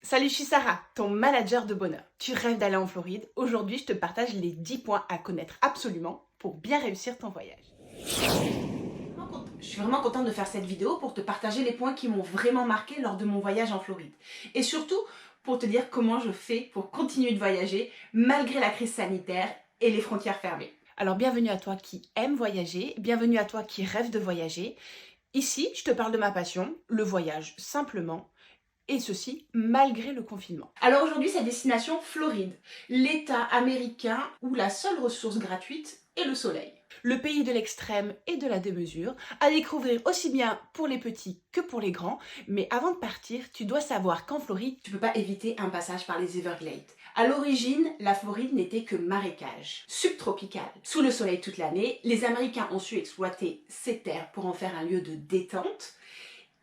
Salut, je suis Sarah, ton manager de bonheur. Tu rêves d'aller en Floride? Aujourd'hui, je te partage les 10 points à connaître absolument pour bien réussir ton voyage. Je suis vraiment contente de faire cette vidéo pour te partager les points qui m'ont vraiment marqué lors de mon voyage en Floride. Et surtout, pour te dire comment je fais pour continuer de voyager malgré la crise sanitaire et les frontières fermées. Alors bienvenue à toi qui aime voyager, bienvenue à toi qui rêve de voyager. Ici, je te parle de ma passion, le voyage simplement. Et ceci malgré le confinement. Alors aujourd'hui, c'est destination Floride, l'État américain où la seule ressource gratuite est le soleil. Le pays de l'extrême et de la démesure, à découvrir aussi bien pour les petits que pour les grands. Mais avant de partir, tu dois savoir qu'en Floride, tu ne peux pas éviter un passage par les Everglades. À l'origine, la Floride n'était que marécage, subtropical. Sous le soleil toute l'année, les Américains ont su exploiter ces terres pour en faire un lieu de détente.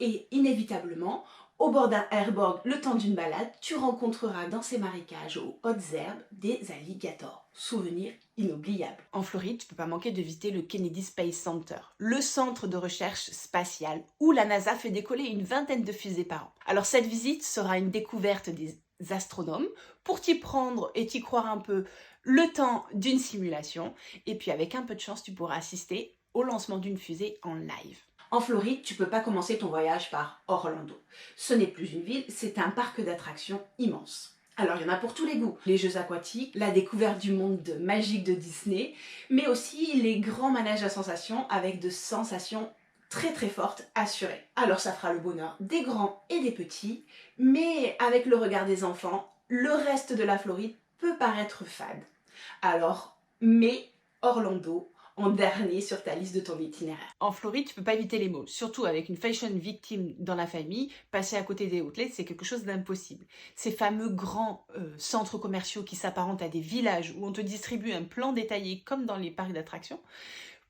Et inévitablement, au bord d'un airboard, le temps d'une balade, tu rencontreras dans ces marécages aux hautes herbes des alligators. Souvenir inoubliable. En Floride, tu ne peux pas manquer de visiter le Kennedy Space Center, le centre de recherche spatiale où la NASA fait décoller une vingtaine de fusées par an. Alors cette visite sera une découverte des astronomes pour t'y prendre et t'y croire un peu le temps d'une simulation. Et puis avec un peu de chance, tu pourras assister au lancement d'une fusée en live. En Floride, tu ne peux pas commencer ton voyage par Orlando. Ce n'est plus une ville, c'est un parc d'attractions immense. Alors il y en a pour tous les goûts. Les jeux aquatiques, la découverte du monde magique de Disney, mais aussi les grands manèges à sensations avec de sensations très fortes assurées. Alors ça fera le bonheur des grands et des petits, mais avec le regard des enfants, le reste de la Floride peut paraître fade. Alors, mets Orlando en dernier sur ta liste de ton itinéraire. En Floride, tu peux pas éviter les malls, surtout avec une fashion victime dans la famille. Passer à côté des outlets, c'est quelque chose d'impossible. Ces fameux grands centres commerciaux qui s'apparentent à des villages où on te distribue un plan détaillé comme dans les parcs d'attractions.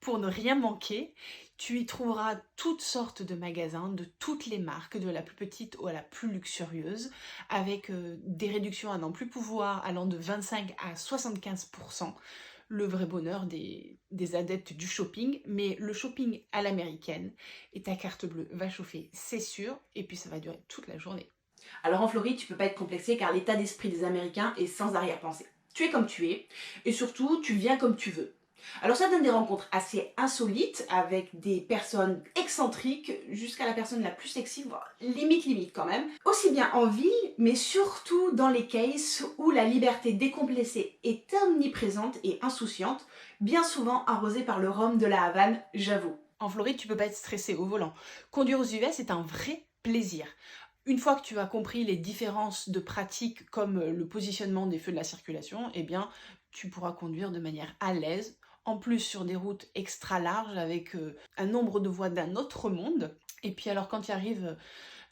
Pour ne rien manquer, tu y trouveras toutes sortes de magasins de toutes les marques, de la plus petite à la plus luxurieuse, avec des réductions à n'en plus pouvoir allant de 25 à 75%. Le vrai bonheur des adeptes du shopping, mais le shopping à l'américaine, et ta carte bleue va chauffer, c'est sûr, et puis ça va durer toute la journée. Alors en Floride, tu peux pas être complexé car l'état d'esprit des Américains est sans arrière-pensée. Tu es comme tu es, et surtout, tu viens comme tu veux. Alors ça donne des rencontres assez insolites avec des personnes excentriques jusqu'à la personne la plus sexy, voire limite quand même. Aussi bien en ville, mais surtout dans les cases où la liberté décomplexée est omniprésente et insouciante, bien souvent arrosée par le rhum de la Havane, j'avoue. En Floride, tu peux pas être stressé au volant. Conduire aux US est un vrai plaisir. Une fois que tu as compris les différences de pratiques comme le positionnement des feux de la circulation, eh bien, tu pourras conduire de manière à l'aise, en plus sur des routes extra larges avec un nombre de voies d'un autre monde. Et puis alors quand tu arrives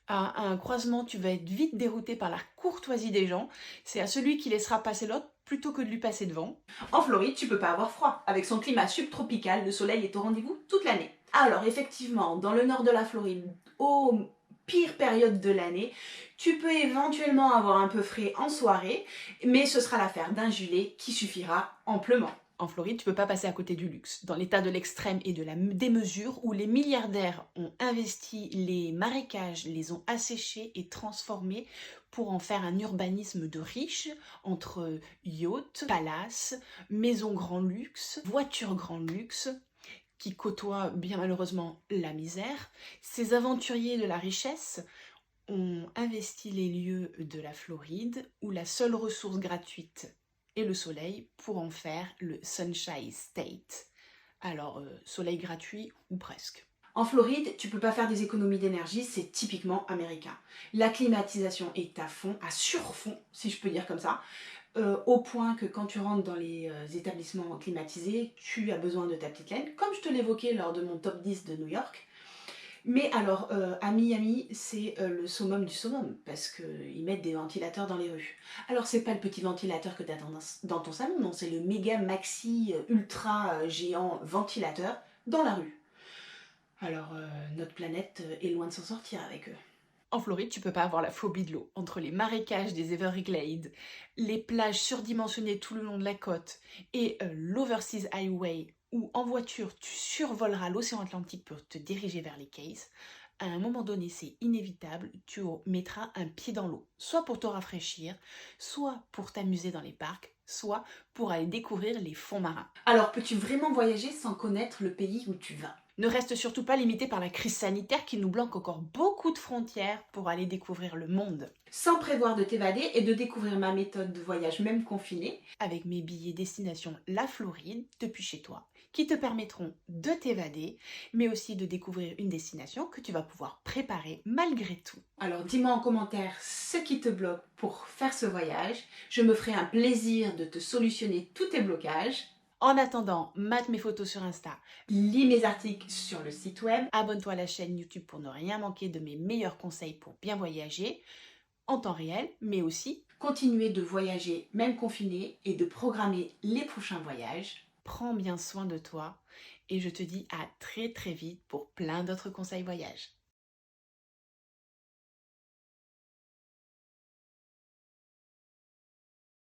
à un croisement, tu vas être vite dérouté par la courtoisie des gens. C'est à celui qui laissera passer l'autre plutôt que de lui passer devant. En Floride, tu peux pas avoir froid. Avec son climat subtropical, le soleil est au rendez-vous toute l'année. Alors effectivement, dans le nord de la Floride, au pire période de l'année, tu peux éventuellement avoir un peu frais en soirée, mais ce sera l'affaire d'un gilet qui suffira amplement. En Floride, tu peux pas passer à côté du luxe. Dans l'état de l'extrême et de la démesure où les milliardaires ont investi les marécages, les ont asséchés et transformés pour en faire un urbanisme de riches entre yachts, palaces, maisons grand luxe, voitures grand luxe, qui côtoient bien malheureusement la misère. Ces aventuriers de la richesse ont investi les lieux de la Floride où la seule ressource gratuite est le soleil pour en faire le Sunshine State. Alors, soleil gratuit ou presque. En Floride, tu peux pas faire des économies d'énergie, c'est typiquement américain. La climatisation est à fond, à surfond, si je peux dire comme ça, au point que quand tu rentres dans les établissements climatisés, tu as besoin de ta petite laine, comme je te l'évoquais lors de mon top 10 de New York. Mais alors, à Miami, c'est le summum du summum, parce qu'ils mettent des ventilateurs dans les rues. Alors, c'est pas le petit ventilateur que tu as dans ton salon, non, c'est le méga maxi ultra géant ventilateur dans la rue. Alors, notre planète est loin de s'en sortir avec eux. En Floride, tu peux pas avoir la phobie de l'eau. Entre les marécages des Everglades, les plages surdimensionnées tout le long de la côte et l'Overseas Highway où en voiture tu survoleras l'océan Atlantique pour te diriger vers les Cays, à un moment donné, c'est inévitable, tu mettras un pied dans l'eau, soit pour te rafraîchir, soit pour t'amuser dans les parcs, soit pour aller découvrir les fonds marins. Alors, peux-tu vraiment voyager sans connaître le pays où tu vas? Ne reste surtout pas limité par la crise sanitaire qui nous bloque encore beaucoup de frontières pour aller découvrir le monde. Sans prévoir de t'évader et de découvrir ma méthode de voyage même confinée, avec mes billets destination la Floride depuis chez toi, qui te permettront de t'évader, mais aussi de découvrir une destination que tu vas pouvoir préparer malgré tout. Alors dis-moi en commentaire ce qui te bloque pour faire ce voyage. Je me ferai un plaisir de te solutionner tous tes blocages. En attendant, mate mes photos sur Insta, lis mes articles sur le site web, abonne-toi à la chaîne YouTube pour ne rien manquer de mes meilleurs conseils pour bien voyager, en temps réel, mais aussi continuer de voyager même confiné et de programmer les prochains voyages. Prends bien soin de toi et je te dis à très vite pour plein d'autres conseils voyage.